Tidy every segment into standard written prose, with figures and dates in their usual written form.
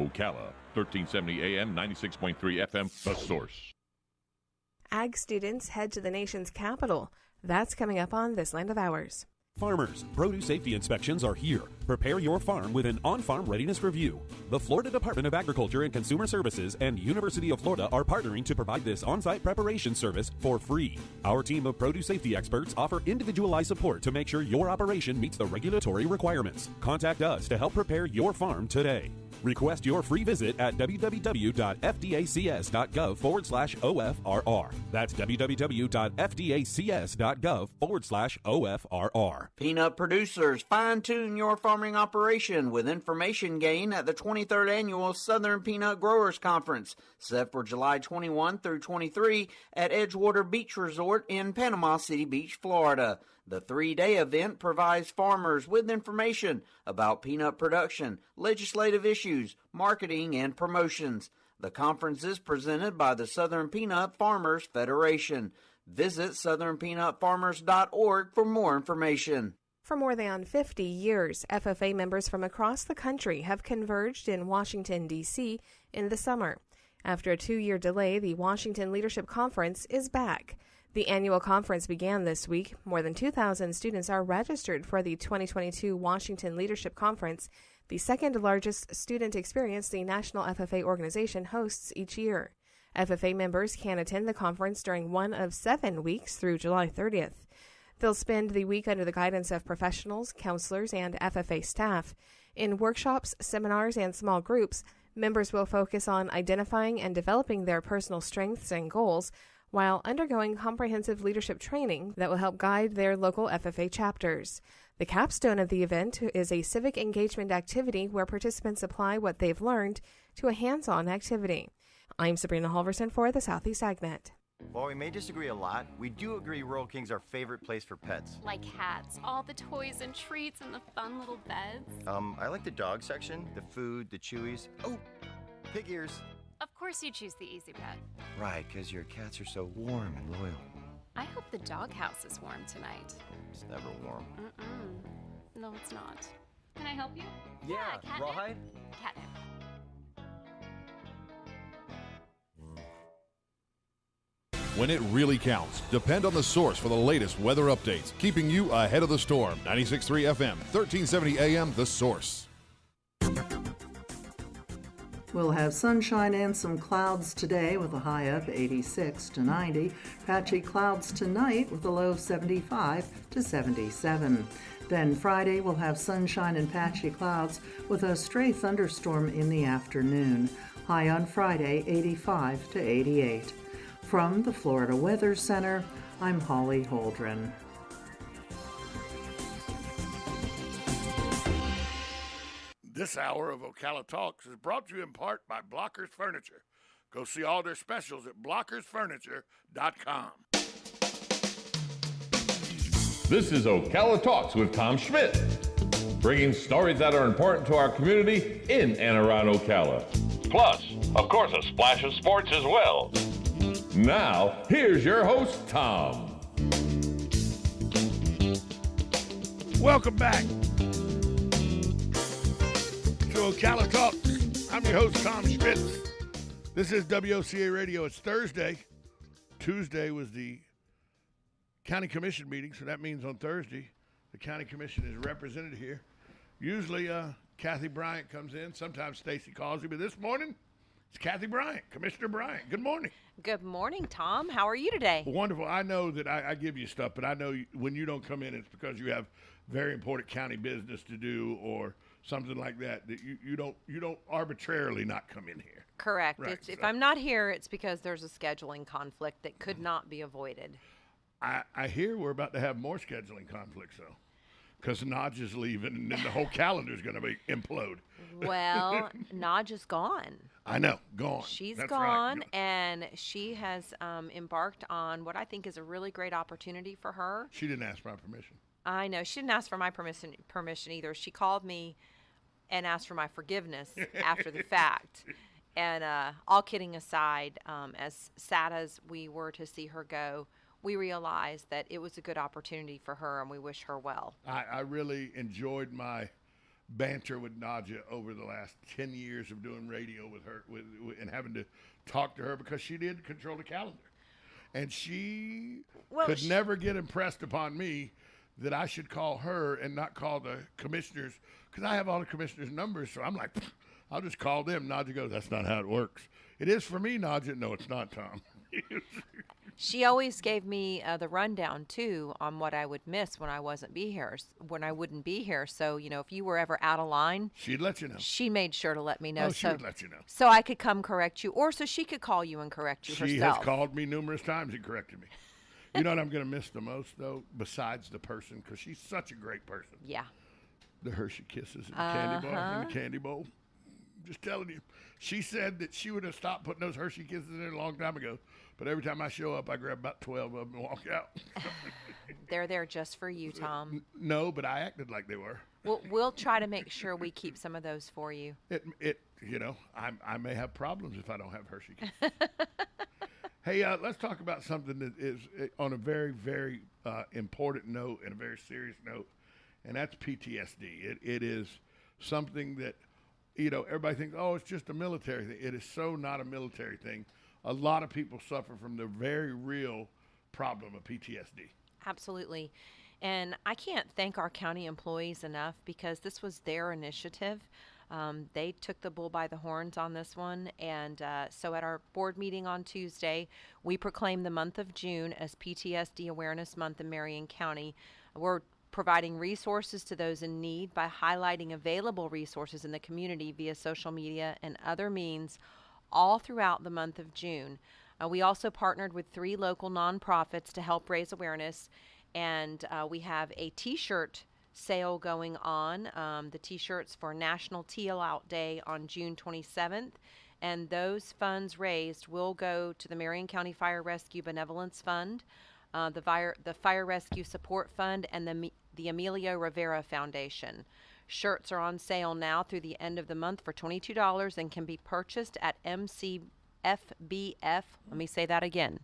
Ocala, 1370 AM, 96.3 FM, The Source. Ag students head to the nation's capital. That's coming up on This Land of Ours. Farmers, produce safety inspections are here. Prepare your farm with an on-farm readiness review. The Florida Department of Agriculture and Consumer Services and University of Florida are partnering to provide this on-site preparation service for free. Our team of produce safety experts offer individualized support to make sure your operation meets the regulatory requirements. Contact us to help prepare your farm today. Request your free visit at www.fdacs.gov/OFRR. That's www.fdacs.gov/OFRR. Peanut producers, fine-tune your farming operation with information gain at the 23rd Annual Southern Peanut Growers Conference, set for July 21 through 23 at Edgewater Beach Resort in Panama City Beach, Florida. The 3-day event provides farmers with information about peanut production, legislative issues, marketing, and promotions. The conference is presented by the Southern Peanut Farmers Federation. Visit southernpeanutfarmers.org for more information. For more than 50 years, FFA members from across the country have converged in Washington, D.C. in the summer. After a 2-year delay, the Washington Leadership Conference is back. The annual conference began this week. More than 2,000 students are registered for the 2022 Washington Leadership Conference, the second largest student experience the National FFA organization hosts each year. FFA members can attend the conference during one of 7 weeks through July 30th. They'll spend the week under the guidance of professionals, counselors, and FFA staff. In workshops, seminars, and small groups, members will focus on identifying and developing their personal strengths and goals, while undergoing comprehensive leadership training that will help guide their local FFA chapters. The capstone of the event is a civic engagement activity where participants apply what they've learned to a hands-on activity. I'm Sabrina Halverson for the Southeast AgNet. While we may disagree a lot, we do agree Rural King's our favorite place for pets. Like cats, all the toys and treats and the fun little beds. I like the dog section, the food, the chewies. Oh, pig ears. Of course you choose the Easy Pet. Right, because your cats are so warm and loyal. I hope the doghouse is warm tonight. It's never warm. No, it's not. Can I help you? Yeah, catnip. rawhide? Catnip. When it really counts, depend on The Source for the latest weather updates, keeping you ahead of the storm. 96.3 FM, 1370 AM, The Source. We'll have sunshine and some clouds today with a high of 86 to 90. Patchy clouds tonight with a low of 75 to 77. Then Friday we'll have sunshine and patchy clouds with a stray thunderstorm in the afternoon. High on Friday 85 to 88. From the Florida Weather Center, I'm Holly Holdren. This hour of Ocala Talks is brought to you in part by Blockers Furniture. Go see all their specials at blockersfurniture.com. This is Ocala Talks with Tom Schmidt, bringing stories that are important to our community in and around Ocala. Plus, of course, a splash of sports as well. Now, here's your host, Tom. Welcome back to Ocala Talks. I'm your host, Tom Schmitz. This is WOCA Radio. It's Thursday. Tuesday was the county commission meeting, so that means on Thursday the county commission is represented here. Usually Kathy Bryant comes in. Sometimes Stacy calls me, but this morning it's Kathy Bryant, Commissioner Bryant. Good morning. Good morning, Tom. How are you today? Wonderful. I know that I give you stuff, but I know when you don't come in, it's because you have very important county business to do or something like that, that you don't arbitrarily not come in here. Correct. Right, If I'm not here, it's because there's a scheduling conflict that could not be avoided. I hear we're about to have more scheduling conflicts, though, because Naj is leaving, and then the whole calendar's going to implode. Well, Naj is gone. I know, gone. She's That's gone, right. and she has embarked on what I think is a really great opportunity for her. She didn't ask my permission. I know. She didn't ask for my permission either. She called me and asked for my forgiveness after the fact. And all kidding aside, as sad as we were to see her go, we realized that it was a good opportunity for her, and we wish her well. I really enjoyed my banter with Nadja over the last 10 years of doing radio with her and having to talk to her because she did control the calendar. And she could never get impressed upon me that I should call her and not call the commissioners, because I have all the commissioners' numbers. So I'm like, I'll just call them. Nadja goes, that's not how it works. It is for me, Nadja. No, it's not, Tom. She always gave me the rundown too on what I would miss when I wouldn't be here. So if you were ever out of line, she'd let you know. She made sure to let me know. She would let you know, so I could come correct you, or so she could call you and correct you herself. She has called me numerous times and corrected me. You know what I'm going to miss the most though, besides the person, because she's such a great person. Yeah. The Hershey Kisses in the candy bowl. Just telling you. She said that she would have stopped putting those Hershey Kisses in there a long time ago. But every time I show up, I grab about 12 of them and walk out. They're there just for you, Tom. No, but I acted like they were. We'll try to make sure we keep some of those for you. I may have problems if I don't have Hershey Kisses. Hey, let's talk about something that is on a very, very important note and a very serious note, and that's PTSD. It is something that, everybody thinks, oh, it's just a military thing. It is so not a military thing. A lot of people suffer from the very real problem of PTSD. Absolutely. And I can't thank our county employees enough because this was their initiative. They took the bull by the horns on this one. And so at our board meeting on Tuesday, we proclaimed the month of June as PTSD Awareness Month in Marion County. We're providing resources to those in need by highlighting available resources in the community via social media and other means all throughout the month of June. We also partnered with 3 local nonprofits to help raise awareness, and we have a T-shirt sale going on, the T-shirts for National Teal Out Day on June 27th, and those funds raised will go to the Marion County Fire Rescue Benevolence Fund, the Fire Rescue Support Fund, and the Emilio Rivera Foundation. Shirts are on sale now through the end of the month for $22 and can be purchased at MCFBF. Let me say that again.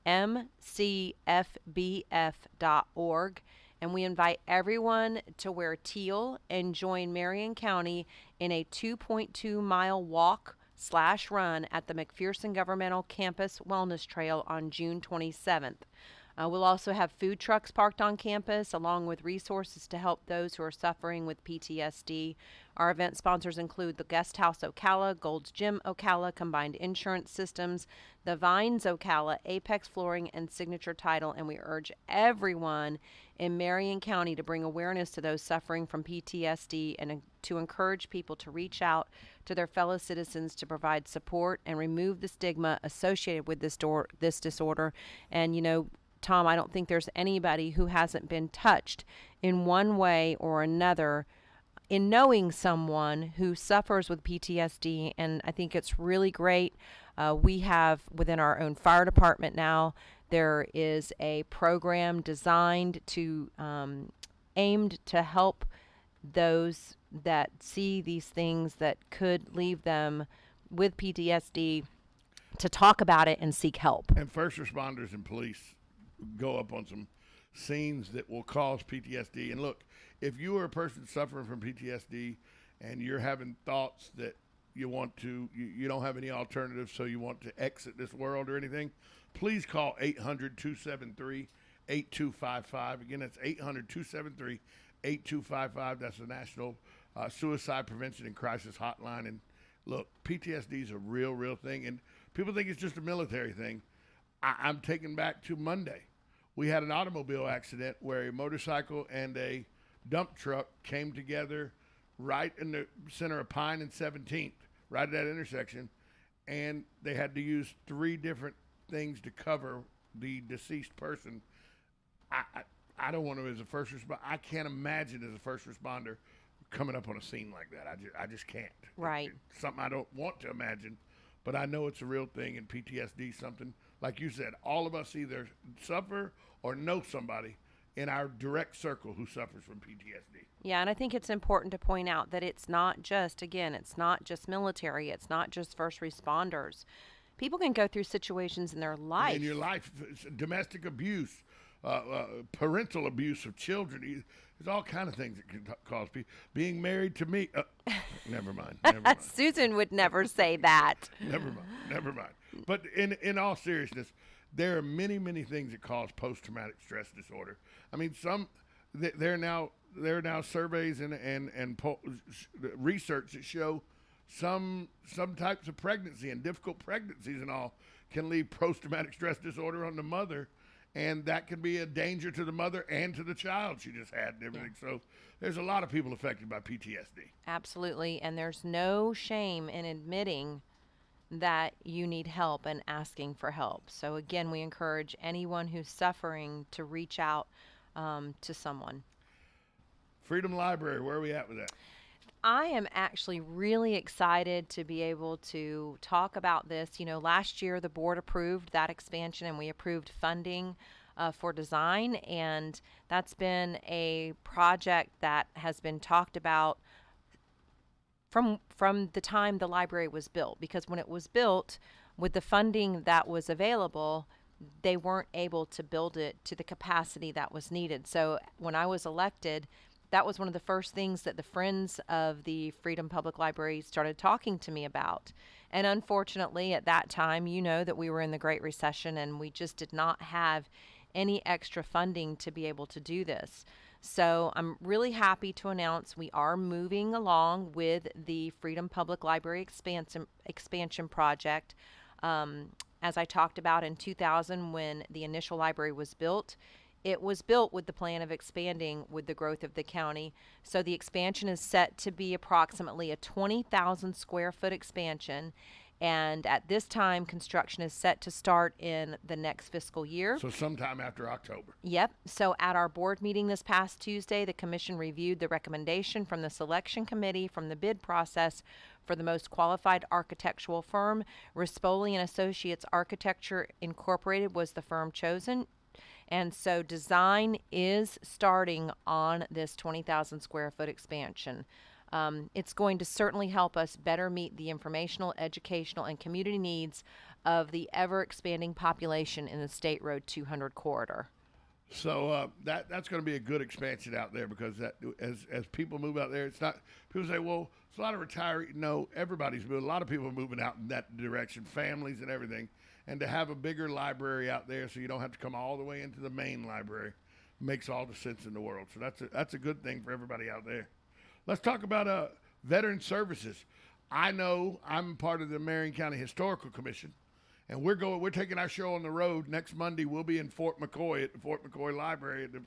MCFBF.org. And we invite everyone to wear teal and join Marion County in a 2.2-mile walk/run at the McPherson Governmental Campus Wellness Trail on June 27th. We'll also have food trucks parked on campus, along with resources to help those who are suffering with PTSD. Our event sponsors include the Guest House Ocala, Gold's Gym Ocala, Combined Insurance Systems, the Vines Ocala, Apex Flooring, and Signature Title. And we urge everyone in Marion County to bring awareness to those suffering from PTSD and to encourage people to reach out to their fellow citizens to provide support and remove the stigma associated with this disorder. And, Tom, I don't think there's anybody who hasn't been touched in one way or another in knowing someone who suffers with PTSD, and I think it's really great. We have within our own fire department now, there is a program designed to aimed to help those that see these things that could leave them with PTSD to talk about it and seek help. And first responders and police go up on some scenes that will cause PTSD. And look, if you are a person suffering from PTSD and you're having thoughts that you don't have any alternatives, so you want to exit this world or anything, please call 800-273-8255. Again, that's 800-273-8255. That's the National Suicide Prevention and Crisis Hotline. And look, PTSD is a real thing. And people think it's just a military thing. I'm taken back to Monday. We had an automobile accident where a motorcycle and a dump truck came together right in the center of Pine and 17th, right at that intersection, and they had to use 3 different things to cover the deceased person. I don't want to, as a first responder, I can't imagine as a first responder coming up on a scene like that. I just can't. Right. It's something I don't want to imagine, but I know it's a real thing, and PTSD is something, like you said, all of us either suffer or know somebody in our direct circle who suffers from PTSD. Yeah, and I think it's important to point out that it's not just military, it's not just first responders. People can go through situations in their life. In your life, domestic abuse, parental abuse of children. There's all kind of things that can cause people. Being married to me. Never mind. Never mind. Susan would never say that. Never mind. But in all seriousness, there are many, many things that cause post-traumatic stress disorder. I mean, there are now surveys and research that show some types of pregnancy and difficult pregnancies and all can leave post-traumatic stress disorder on the mother, and that can be a danger to the mother and to the child she just had and everything. Yeah. So there's a lot of people affected by PTSD. Absolutely, and there's no shame in admitting that you need help and asking for help. So again, we encourage anyone who's suffering to reach out to someone. Freedom Library, where are we at with that? I am actually really excited to be able to talk about this. You know, last year the board approved that expansion and we approved funding for design, and that's been a project that has been talked about from the time the library was built, because when it was built with the funding that was available, they weren't able to build it to the capacity that was needed. So when I was elected, that was one of the first things that the Friends of the Freedom Public Library started talking to me about. And unfortunately, at that time, you know that we were in the Great Recession and we just did not have any extra funding to be able to do this. So I'm really happy to announce we are moving along with the Freedom Public Library expansion project. As I talked about in 2000, when the initial library was built, it was built with the plan of expanding with the growth of the county. So the expansion is set to be approximately a 20,000 square foot expansion. And at this time, construction is set to start in the next fiscal year. So sometime after October. Yep. So at our board meeting this past Tuesday, the commission reviewed the recommendation from the selection committee from the bid process for the most qualified architectural firm. Rispoli and Associates Architecture Incorporated was the firm chosen. And so design is starting on this 20,000 square foot expansion. It's going to certainly help us better meet the informational, educational, and community needs of the ever-expanding population in the State Road 200 corridor. So that's going to be a good expansion out there, because that as people move out there, it's not, people say, well, it's a lot of retirees. No, everybody's moving. A lot of people are moving out in that direction, families and everything. And to have a bigger library out there so you don't have to come all the way into the main library makes all the sense in the world. So that's a good thing for everybody out there. Let's talk about veteran services. I know I'm part of the Marion County Historical Commission, and we're taking our show on the road. Next Monday, we'll be in Fort McCoy at the Fort McCoy Library at the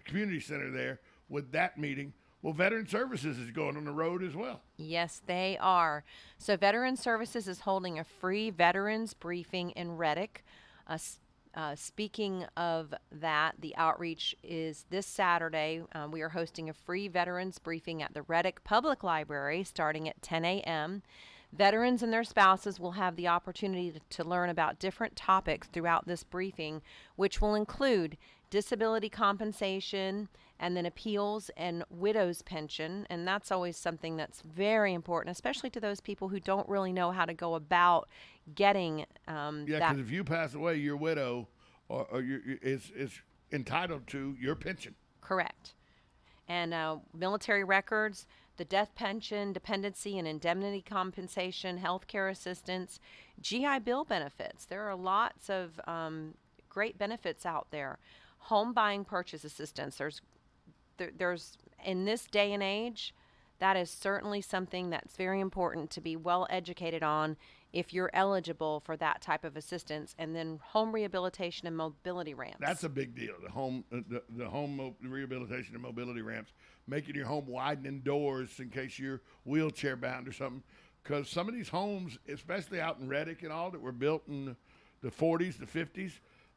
community center there with that meeting. Well, Veteran Services is going on the road as well. Yes, they are. So Veteran Services is holding a free veterans briefing in Reddick. Speaking of that, the outreach is this Saturday. We are hosting a free veterans briefing at the Reddick Public Library starting at 10 a.m. Veterans and their spouses will have the opportunity to learn about different topics throughout this briefing, which will include disability compensation and then appeals and widow's pension. And that's always something that's very important, especially to those people who don't really know how to go about getting Yeah, because if you pass away, your widow is entitled to your pension. Correct. And military records, the death pension, dependency and indemnity compensation, health care assistance, GI Bill benefits. There are lots of great benefits out there. Home buying purchase assistance. There's in this day and age, that is certainly something that's very important to be well educated on if you're eligible for that type of assistance. And then home rehabilitation and mobility ramps. That's a big deal. The home rehabilitation and mobility ramps, making your home widen indoors in case you're wheelchair bound or something. Because some of these homes, especially out in Reddick and all, that were built in the 40s, the 50s,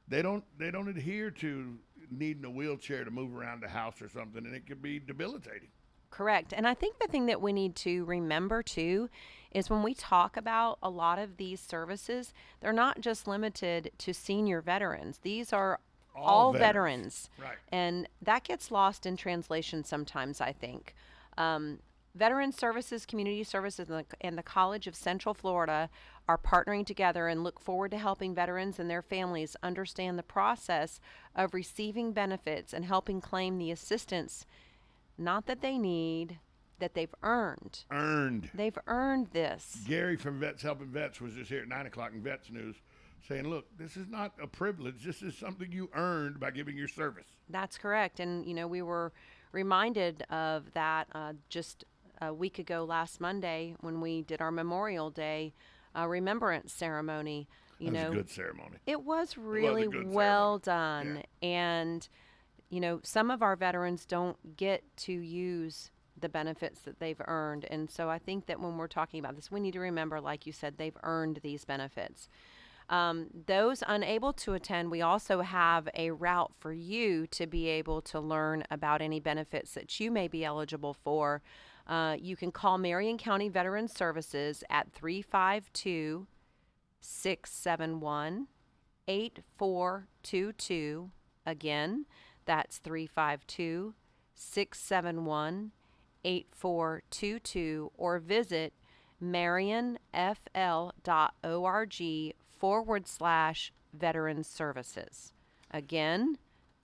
they don't adhere to needing a wheelchair to move around the house or something, and it can be debilitating. Correct. And I think the thing that we need to remember too is when we talk about a lot of these services, they're not just limited to senior veterans. These are all veterans. Right. And that gets lost in translation sometimes, I think. Veteran Services, Community Services, and the College of Central Florida are partnering together and look forward to helping veterans and their families understand the process of receiving benefits and helping claim the assistance, not that they need, that they've earned. They've earned this. Gary from Vets Helping Vets was just here at 9 o'clock in Vets News saying, look, this is not a privilege. This is something you earned by giving your service. That's correct. And, we were reminded of that just a week ago last Monday when we did our Memorial Day remembrance ceremony. It was a good ceremony. It was really well done. Yeah. And, some of our veterans don't get to use the benefits that they've earned. And so I think that when we're talking about this, we need to remember, like you said, they've earned these benefits. Those unable to attend, we also have a route for you to be able to learn about any benefits that you may be eligible for. You can call Marion County Veterans Services at 352-671-8422. Again, that's 352-671-8422, or visit marionfl.org/veterans services. Again,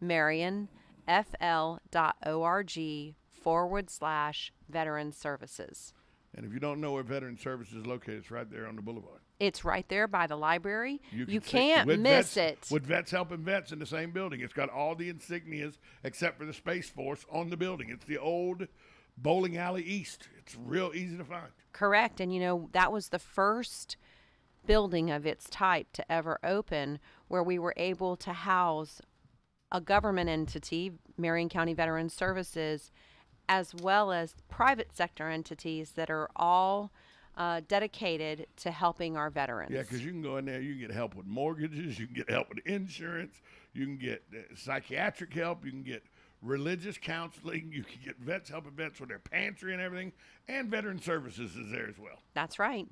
marionfl.org/veterans services. And if you don't know where Veterans Services is located, it's right there on the boulevard. It's right there by the library. You can't miss it. With Vets Helping Vets in the same building. It's got all the insignias except for the Space Force on the building. It's the old bowling alley east. It's real easy to find. Correct. And, that was the first building of its type to ever open where we were able to house a government entity, Marion County Veterans Services, as well as private sector entities that are all dedicated to helping our veterans. Yeah, because you can go in there, you can get help with mortgages, you can get help with insurance, you can get psychiatric help, you can get religious counseling, you can get Vets Helping Vets with their pantry and everything, and Veteran Services is there as well. That's right.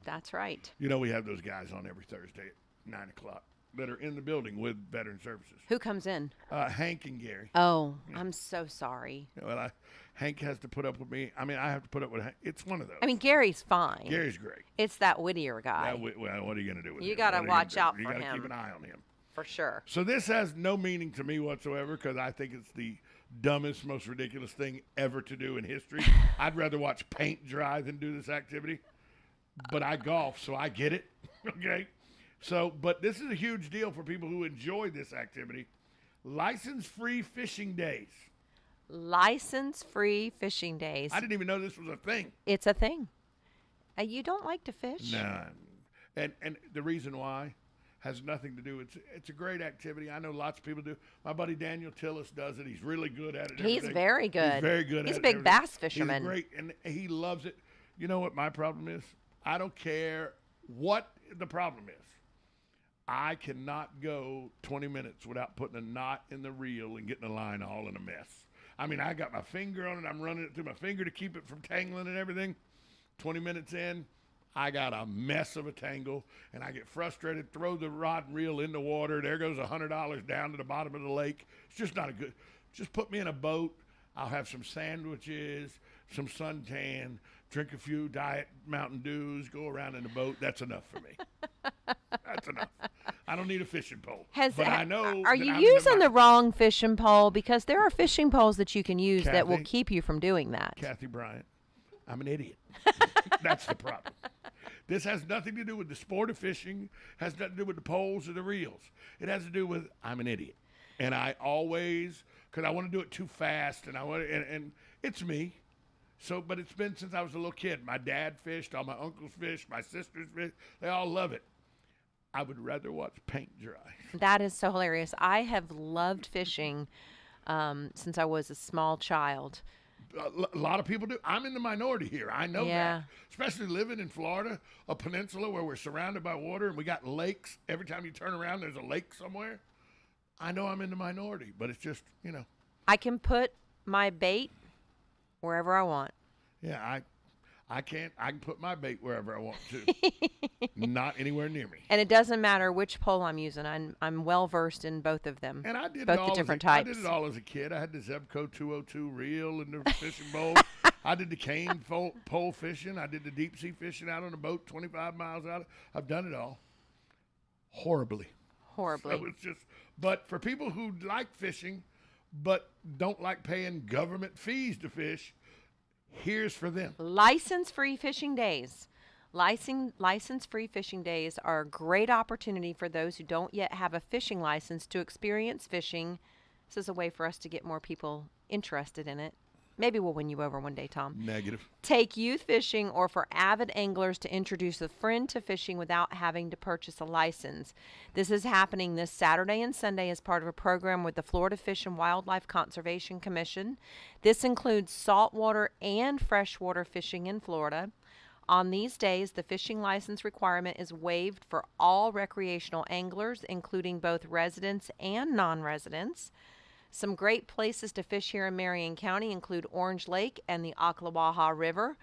That's right. We have those guys on every Thursday at 9 o'clock that are in the building with Veteran Services. Who comes in? Hank and Gary. Oh, yeah. I'm so sorry. Well, Hank has to put up with me. I have to put up with Hank. It's one of those. Gary's fine. Gary's great. It's that Whittier guy. Well, what are you going to do with him? You got to watch out for him. You got to keep an eye on him. For sure. So this has no meaning to me whatsoever because I think it's the dumbest, most ridiculous thing ever to do in history. I'd rather watch paint dry than do this activity. But I golf, so I get it. Okay? So, but this is a huge deal for people who enjoy this activity. License-free fishing days. License-free fishing days. I didn't even know this was a thing. It's a thing. You don't like to fish? No. And the reason why has nothing to do. It's a great activity. I know lots of people do. My buddy Daniel Tillis does it. He's really good at it. He's very good. He's very good at it. He's a big bass fisherman. He's great, and he loves it. You know what my problem is? I don't care what the problem is. I cannot go 20 minutes without putting a knot in the reel and getting the line all in a mess. I got my finger on it. I'm running it through my finger to keep it from tangling and everything. 20 minutes in, I got a mess of a tangle, and I get frustrated, throw the rod and reel in the water. There goes $100 down to the bottom of the lake. It's just not a good – just put me in a boat. I'll have some sandwiches, some suntan, drink a few Diet Mountain Dews, go around in the boat. That's enough for me. That's enough. I don't need a fishing pole. But I know. Are you using the wrong fishing pole? Because there are fishing poles that you can use that will keep you from doing that. Kathy Bryant, I'm an idiot. That's the problem. This has nothing to do with the sport of fishing, has nothing to do with the poles or the reels. It has to do with I'm an idiot. And I always, because I want to do it too fast, and it's me. So, but it's been since I was a little kid. My dad fished, all my uncles fished, my sisters fished. They all love it. I would rather watch paint dry. That is so hilarious. I have loved fishing since I was a small child. A lot of people do. I'm in the minority here. I know that. Especially living in Florida, a peninsula where we're surrounded by water and we got lakes. Every time you turn around, there's a lake somewhere. I know I'm in the minority, but it's just, I can put my bait wherever I want. Yeah, I can put my bait wherever I want to. Not anywhere near me. And it doesn't matter which pole I'm using. I'm well versed in both of them. And I did both the different types. I did it all as a kid. I had the Zebco 202 reel and the fishing bowl. I did the cane pole fishing. I did the deep sea fishing out on a boat 25 miles out. I've done it all. Horribly. So it's just, but for people who like fishing but don't like paying government fees to fish, here's for them. License-free fishing days. License-free fishing days are a great opportunity for those who don't yet have a fishing license to experience fishing. This is a way for us to get more people interested in it. Maybe we'll win you over one day, Tom. Negative. Take youth fishing, or for avid anglers to introduce a friend to fishing without having to purchase a license. This is happening this Saturday and Sunday as part of a program with the Florida Fish and Wildlife Conservation Commission. This includes saltwater and freshwater fishing in Florida. On these days, the fishing license requirement is waived for all recreational anglers, including both residents and non-residents. Some great places to fish here in Marion County include Orange Lake and the Ocala River.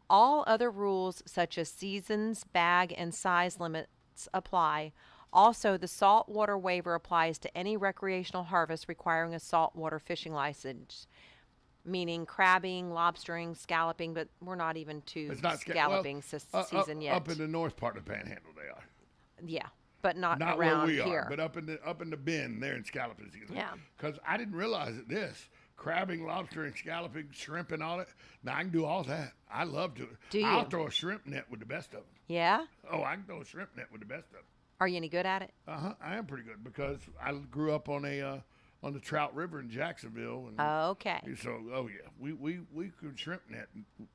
All other rules such as seasons, bag, and size limits apply. Also, the saltwater waiver applies to any recreational harvest requiring a saltwater fishing license, meaning crabbing, lobstering, scalloping, but we're not even to scalloping season yet. Up in the north part of the Panhandle they are. Yeah. But not around where we here. are, but up in the bend there in scalloping season. Yeah. Because I didn't realize that crabbing, lobstering, scalloping, shrimp, and all that. Now I can do all that. I love to. Do you? I'll throw a shrimp net with the best of them. Yeah. Oh, I can throw a shrimp net with the best of them. Are you any good at it? I am pretty good because I grew up on on the Trout River in Jacksonville. And okay. So we could shrimp net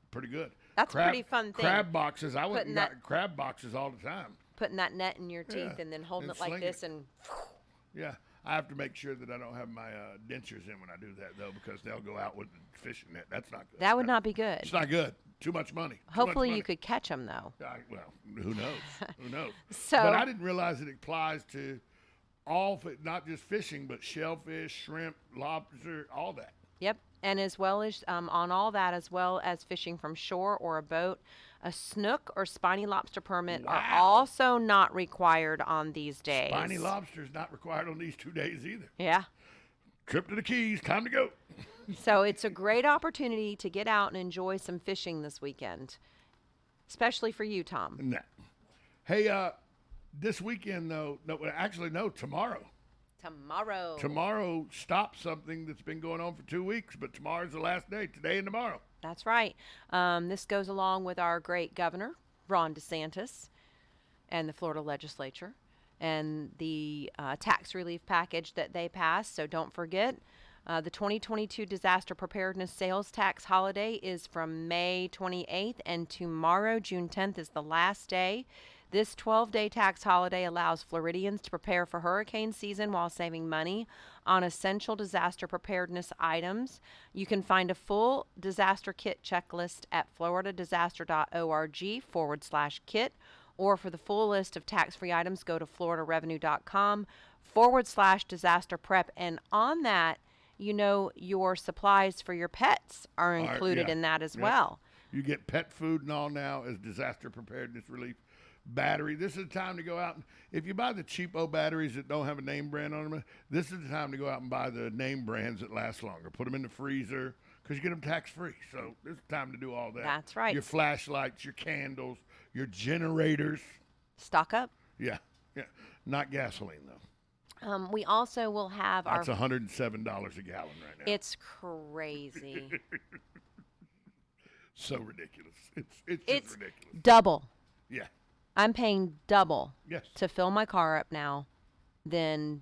pretty good. That's a pretty fun thing. Crab boxes. I went and got crab boxes all the time. Putting that net in your teeth and then holding it like this and. Yeah, I have to make sure that I don't have my dentures in when I do that though, because they'll go out with the fishing net. That's not good. That would not be good. It's not good. Too much money. Hopefully you could catch them though. Well, who knows? Who knows? So, but I didn't realize it applies to all, not just fishing, but shellfish, shrimp, lobster, all that. Yep, and as well as on all that, as well as fishing from shore or a boat. A snook or spiny lobster permit are also not required on these days. Spiny lobster is not required on these 2 days either. Yeah. Trip to the Keys, time to go. So it's a great opportunity to get out and enjoy some fishing this weekend, especially for you, Tom. No. Hey, this weekend, though, tomorrow. Tomorrow stops something that's been going on for 2 weeks, but tomorrow's the last day, today and tomorrow. That's right. This goes along with our great governor, Ron DeSantis, and the Florida legislature, and the tax relief package that they passed. So don't forget, the 2022 Disaster Preparedness Sales Tax holiday is from May 28th, and tomorrow, June 10th, is the last day. This 12-day tax holiday allows Floridians to prepare for hurricane season while saving money on essential disaster preparedness items. You can find a full disaster kit checklist at floridadisaster.org/kit, or for the full list of tax-free items, go to floridarevenue.com/disaster prep. And on that, your supplies for your pets are included in that as well. You get pet food and all now as disaster preparedness relief. Battery. This is the time to go out and if you buy the cheapo batteries that don't have a name brand on them, this is the time to go out and buy the name brands that last longer. Put them in the freezer because you get them tax free. So this is the time to do all that. That's right. Your flashlights, your candles, your generators. Stock up. Yeah. Not gasoline though. We also will have That's $107 a gallon right now. It's crazy. So ridiculous. It's just ridiculous. Double. Yeah. I'm paying double to fill my car up now than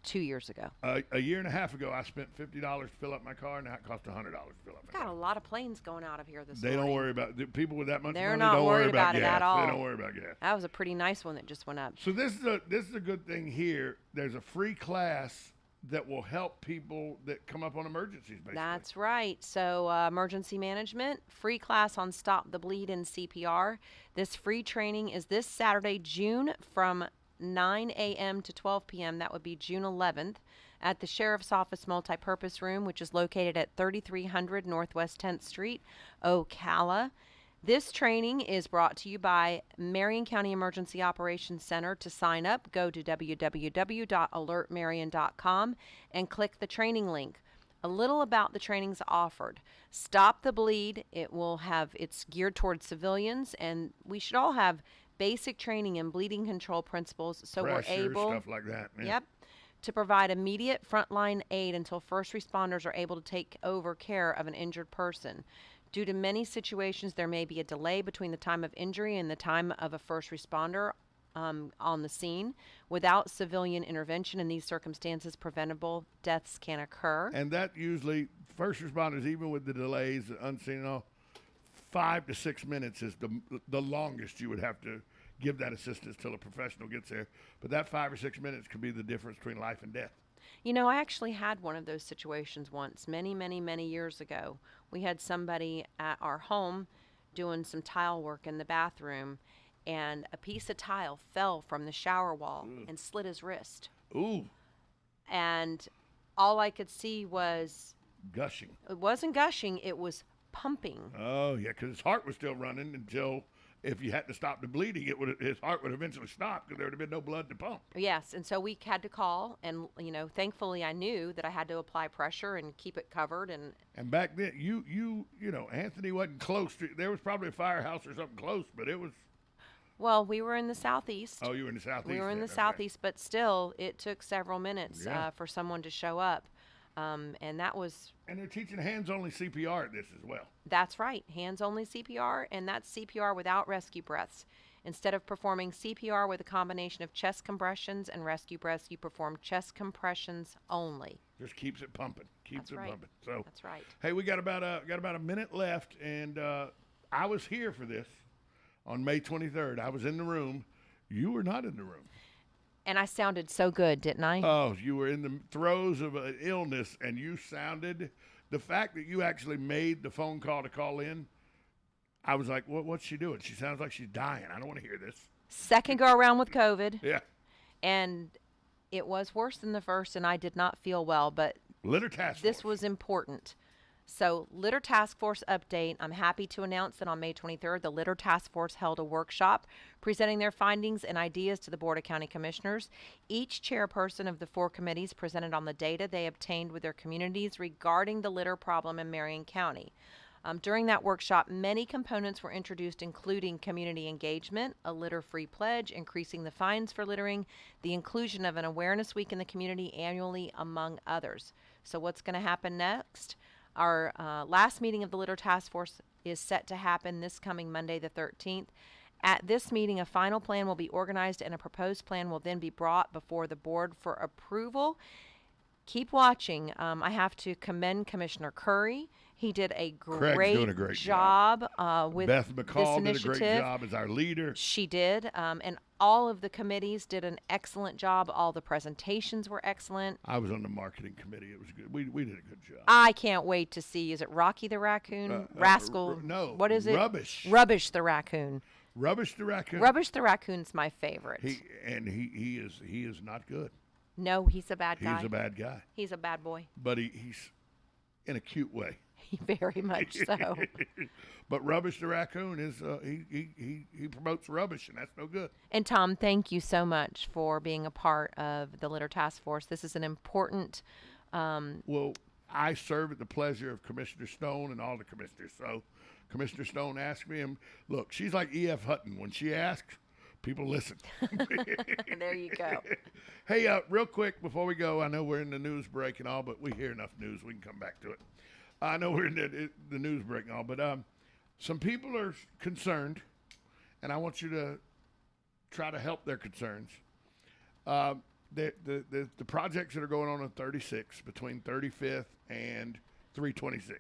2 years ago. A year and a half ago, I spent $50 to fill up my car, and now it costs $100 to fill up my car. Got a lot of planes going out of here this morning. They don't worry about people with that much They're money. not Don't worried worry about it gas. at all. They don't worry about gas. That was a pretty nice one that just went up. So this is a good thing here. There's a free class that will help people that come up on emergencies, basically. That's right. So emergency management, free class on Stop the Bleed and CPR. This free training is this Saturday, June, from 9 a.m. to 12 p.m. That would be June 11th at the Sheriff's Office Multipurpose Room, which is located at 3300 Northwest 10th Street, Ocala. This training is brought to you by Marion County Emergency Operations Center. To sign up, go to www.alertmarion.com and click the training link. A little about the trainings offered. Stop the Bleed. It's geared towards civilians, and we should all have basic training in bleeding control principles so Pressure, we're able, stuff like that. Yeah. Yep, to provide immediate frontline aid until first responders are able to take over care of an injured person. Due to many situations, there may be a delay between the time of injury and the time of a first responder on the scene. Without civilian intervention in these circumstances, preventable deaths can occur. And that usually, first responders, even with the delays, unseen and all, 5 to 6 minutes is the longest you would have to give that assistance till a professional gets there. But that 5 or 6 minutes could be the difference between life and death. You know, I actually had one of those situations once, many, many, many years ago. We had somebody at our home doing some tile work in the bathroom, and a piece of tile fell from the shower wall and slit his wrist. Ooh. And all I could see was... gushing. It wasn't gushing, it was pumping. Oh, yeah, because his heart was still running until... if you had to stop the bleeding, his heart would eventually stop because there would have been no blood to pump. Yes, and so we had to call, and thankfully I knew that I had to apply pressure and keep it covered. And back then, Anthony wasn't close to. There was probably a firehouse or something close, but it was. Well, we were in the southeast. Oh, you were in the southeast. We were in the southeast, but still, it took several minutes for someone to show up. And that was... And they're teaching hands-only CPR at this as well. That's right, hands-only CPR, and that's CPR without rescue breaths. Instead of performing CPR with a combination of chest compressions and rescue breaths, you perform chest compressions only. Just keeps it pumping. Pumping. So that's right. Hey, we got about a minute left, and I was here for this on May 23rd. I was in the room. You were not in the room. And I sounded so good, didn't I? Oh, you were in the throes of an illness, and you sounded... The fact that you actually made the phone call to call in, I was like, what's she doing? She sounds like she's dying. I don't want to hear this. Second go around with COVID. Yeah. And it was worse than the first, and I did not feel well, but... Litter Task Force. This was important. So, Litter Task Force update. I'm happy to announce that on May 23rd, the Litter Task Force held a workshop presenting their findings and ideas to the Board of County Commissioners. Each chairperson of the 4 committees presented on the data they obtained with their communities regarding the litter problem in Marion County. During that workshop, many components were introduced, including community engagement, a litter-free pledge, increasing the fines for littering, the inclusion of an awareness week in the community annually, among others. So what's going to happen next? Our last meeting of the Litter Task Force is set to happen this coming Monday the 13th. At this meeting, a final plan will be organized and a proposed plan will then be brought before the board for approval. Keep watching. I have to commend Commissioner Curry. He did a great job with Beth McCall this initiative. did a great job as our leader. She did, and all of the committees did an excellent job. All the presentations were excellent. I was on the marketing committee. It was good. We did a good job. I can't wait to see. Is it Rocky the Raccoon? Rascal? No. What is it? Rubbish. Rubbish the Raccoon. Rubbish the Raccoon. Rubbish the Raccoon's my favorite. He is not good. No, he's a bad guy. He's a bad guy. He's a bad boy. But he's in a cute way. Very much so. But Rubbish the Raccoon is he promotes rubbish, and that's no good. And Tom, thank you so much for being a part of the Litter Task Force. This is an important. Well, I serve at the pleasure of Commissioner Stone and all the commissioners. So, Commissioner Stone asked me, and look, she's like E.F. Hutton. When she asks, people listen. There you go. Hey, real quick before we go, I know we're in the news break and all, but we hear enough news. We can come back to it. I know we're in the news break and all, but some people are concerned, and I want you to try to help their concerns. The projects that are going on 36 between 35th and 326.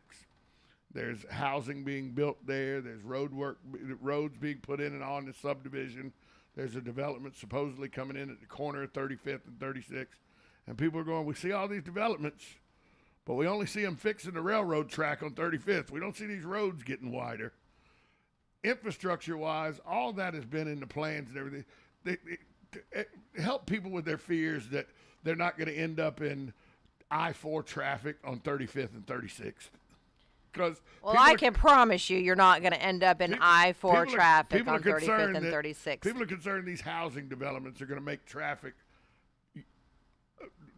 There's housing being built there. There's roads being put in and on the subdivision. There's a development supposedly coming in at the corner of 35th and 36. And people are going, we see all these developments, but we only see them fixing the railroad track on 35th. We don't see these roads getting wider. Infrastructure-wise, all that has been in the plans and everything. They help people with their fears that they're not going to end up in I-4 traffic on 35th and 36th. Well, I can promise you're not going to end up in I-4 traffic on 35th and 36th. People are concerned these housing developments are going to make traffic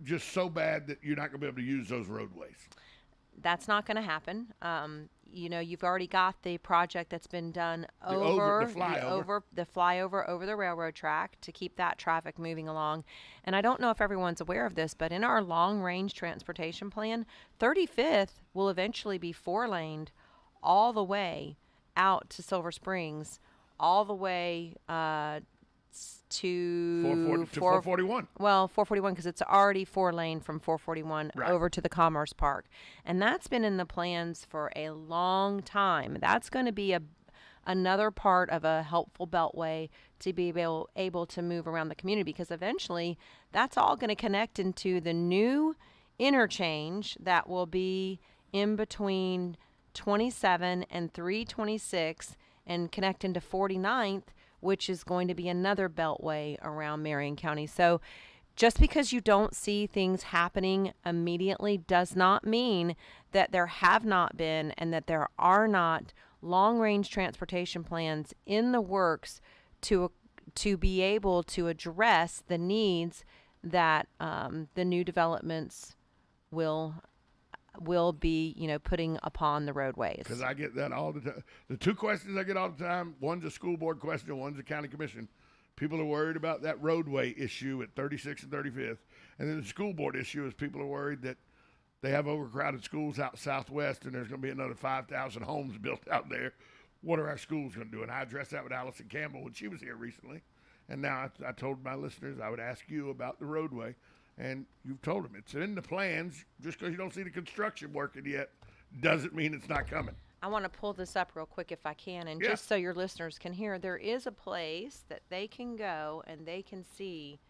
just so bad that you're not going to be able to use those roadways. that's not going to happen. You've already got the project that's been done The flyover over the railroad track to keep that traffic moving along. And I don't know if everyone's aware of this, but in our long-range transportation plan, 35th will eventually be 4-laned all the way out to Silver Springs, all the way to 441. Well, 441 because it's already 4-lane from 441 Right. over to the Commerce Park. And that's been in the plans for a long time. That's going to be another part of a helpful beltway to be able to move around the community, because eventually that's all going to connect into the new interchange that will be in between 27 and 326 and connect into 49th, which is going to be another beltway around Marion County. So just because you don't see things happening immediately does not mean that there have not been and that there are not long-range transportation plans in the works to be able to address the needs that the new developments will be, putting upon the roadways. Because I get that all the time. The two questions I get all the time, one's a school board question, one's a county commission. People are worried about that roadway issue at 36th and 35th. And then the school board issue is people are worried that they have overcrowded schools out southwest and there's going to be another 5,000 homes built out there. What are our schools going to do? And I addressed that with Allison Campbell when she was here recently. And now I told my listeners I would ask you about the roadway. And you've told them it's in the plans. Just because you don't see the construction working yet doesn't mean it's not coming. I want to pull this up real quick if I can, and Yeah. just so your listeners can hear, there is a place that they can go and they can see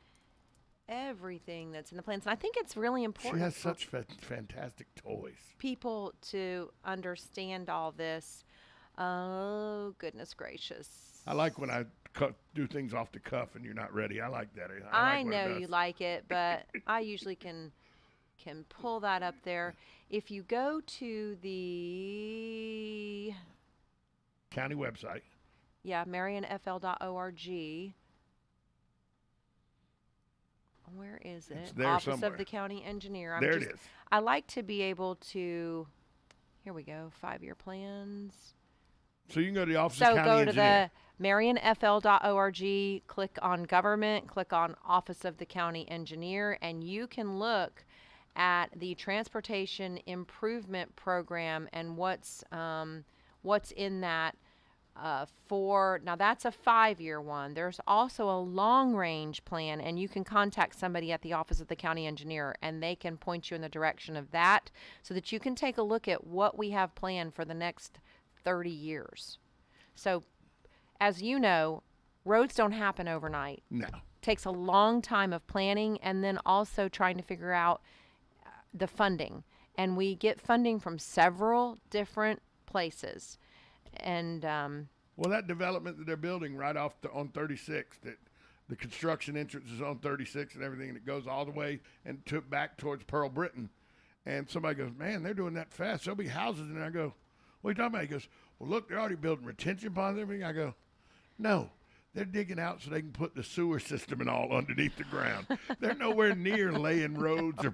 everything that's in the plans. And I think it's really important She has for such fantastic toys. people to understand all this. Oh, goodness gracious. I like when I do things off the cuff and you're not ready. I like that. I like when it know does. you like it, but I usually can pull that up there. If you go to the County website. marionfl.org. Where is it? It's there Office somewhere. of the County Engineer. There it is. I like to be able to. Here we go. 5-year plans. So you can go to the Office So of County go to Engineer. the marionfl.org, click on Government, click on Office of the County Engineer, and you can look at the Transportation Improvement Program and what's in that now that's a 5-year one. There's also a long-range plan, and you can contact somebody at the Office of the County Engineer, and they can point you in the direction of that so that you can take a look at what we have planned for the next 30 years. So, as you know, roads don't happen overnight. No. Takes a long time of planning and then also trying to figure out the funding. And we get funding from several different places. And Well, that development that they're building right off on 36, that the construction entrance is on 36 and everything, and it goes all the way and back towards Pearl Britain. And somebody goes, man, they're doing that fast. There'll be houses. And I go, what are you talking about? He goes, well, look, they're already building retention ponds and everything. I go, no, they're digging out so they can put the sewer system and all underneath the ground. They're nowhere near laying roads or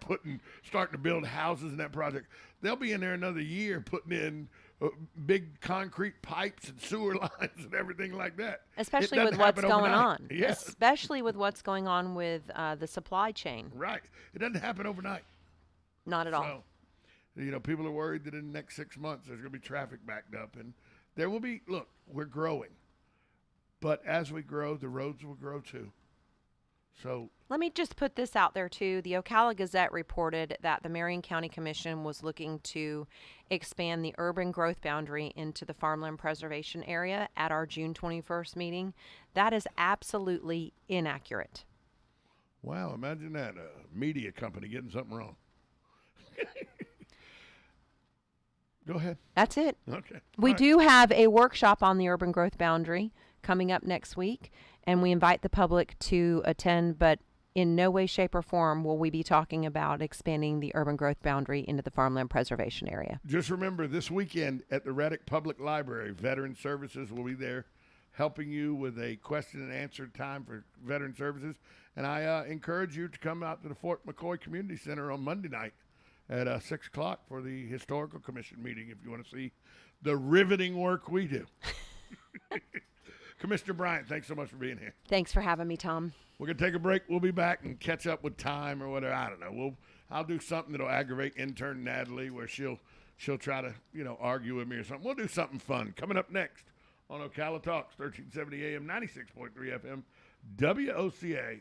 starting to build houses in that project. They'll be in there another year putting in big concrete pipes and sewer lines and everything like that. especially with what's going on. Yes. Especially with what's going on with the supply chain. Right. It doesn't happen overnight. Not at all. So, people are worried that in the next 6 months there's going to be traffic backed up. And there will be, look, we're growing. But as we grow, the roads will grow too. So Let me just put this out there, too. The Ocala Gazette reported that the Marion County Commission was looking to expand the urban growth boundary into the farmland preservation area at our June 21st meeting. That is absolutely inaccurate. wow, imagine that, a media company getting something wrong. Go ahead. That's it. Okay. We All right. do have a workshop on the urban growth boundary coming up next week, and we invite the public to attend, but in no way, shape, or form will we be talking about expanding the urban growth boundary into the farmland preservation area. Just remember, this weekend at the Reddick Public Library, Veteran Services will be there helping you with a question and answer time for Veteran Services. And I encourage you to come out to the Fort McCoy Community Center on Monday night at 6 o'clock for the Historical Commission meeting if you want to see the riveting work we do. Commissioner Bryant, thanks so much for being here. Thanks for having me, Tom. We're going to take a break. We'll be back and catch up with time or whatever. I don't know. I'll do something that'll aggravate intern Natalie where she'll try to, argue with me or something. We'll do something fun. Coming up next on Ocala Talks, 1370 AM, 96.3 FM, WOCA,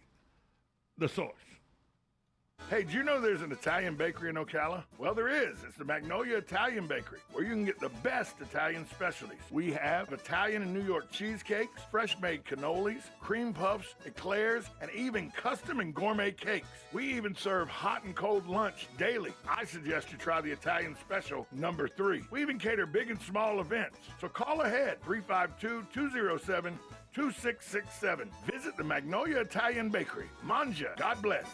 The Source. Hey, do you know there's an Italian bakery in Ocala? Well, there is. It's the Magnolia Italian Bakery, where you can get the best Italian specialties. We have Italian and New York cheesecakes, fresh-made cannolis, cream puffs, eclairs, and even custom and gourmet cakes. We even serve hot and cold lunch daily. I suggest you try the Italian special number 3. We even cater big and small events. So call ahead, 352-207-2667. Visit the Magnolia Italian Bakery. Manja. God bless.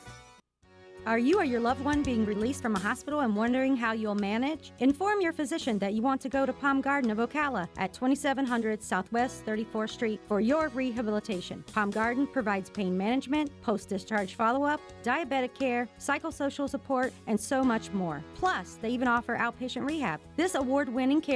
Are you or your loved one being released from a hospital and wondering how you'll manage? Inform your physician that you want to go to Palm Garden of Ocala at 2700 Southwest 34th Street for your rehabilitation. Palm Garden provides pain management, post-discharge follow-up, diabetic care, psychosocial support, and so much more. Plus, they even offer outpatient rehab. This award-winning care